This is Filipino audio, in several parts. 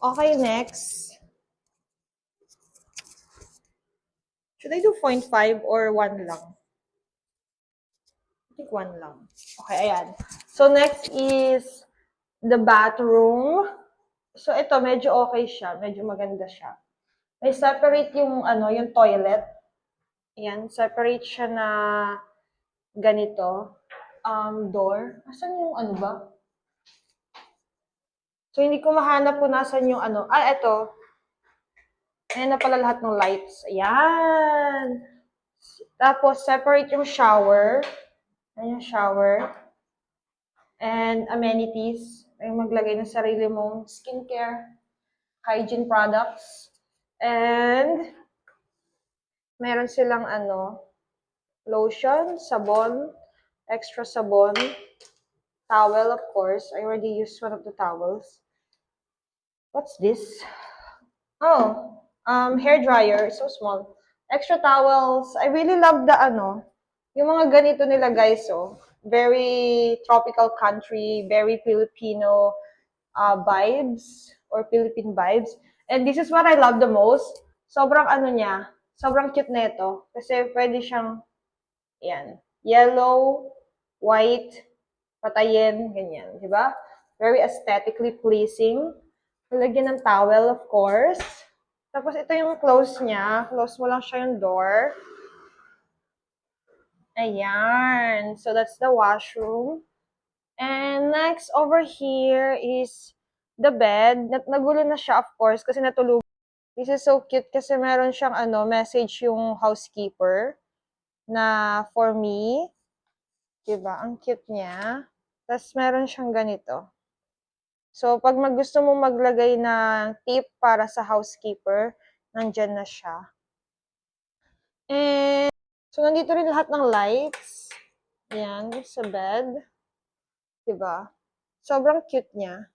Okay, next. Should I do 0.5 or 1 lang? I think 1 lang. Okay, ayan. So, next is the bathroom. So, ito, medyo okay siya. Medyo maganda siya. May separate yung, yung toilet. Ayan, separate siya na ganito. Door. Asan yung ano ba? So, hindi ko mahanap kung nasan yung ano. Eto. Ayan na pala lahat ng lights. Ayan. Tapos, separate yung shower. Ayan yung shower. And amenities. Ay maglagay ng sarili mong skincare, hygiene products. And, meron silang lotion, sabon, extra sabon, towel, of course. I already used one of the towels. What's this? Oh, hair dryer. So small. Extra towels. I really love the yung mga ganito nila guys, oh. Very tropical country, very Filipino vibes or Philippine vibes. And this is what I love the most. Sobrang niya, sobrang cute nito. Kasi pwede siyang, yan, yellow, white, patayin, ganyan, di ba? Very aesthetically pleasing. Lagyan ng towel, of course. Tapos ito yung close niya. Close mo lang siya yung door. Ayan. So that's the washroom. And next over here is the bed. Nagulo na siya, of course, kasi natulog. This is so cute kasi meron siyang message yung housekeeper na for me. Diba? Ang cute niya. Tapos meron siyang ganito. So, pag gusto mo maglagay ng tip para sa housekeeper, nandyan na siya. And, so, nandito rin lahat ng lights. Ayan, sa bed. Diba? Sobrang cute niya.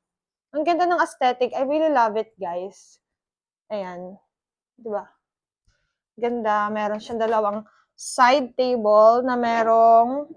Ang ganda ng aesthetic. I really love it, guys. Ayan. Diba? Ganda. Meron siyang dalawang side table na merong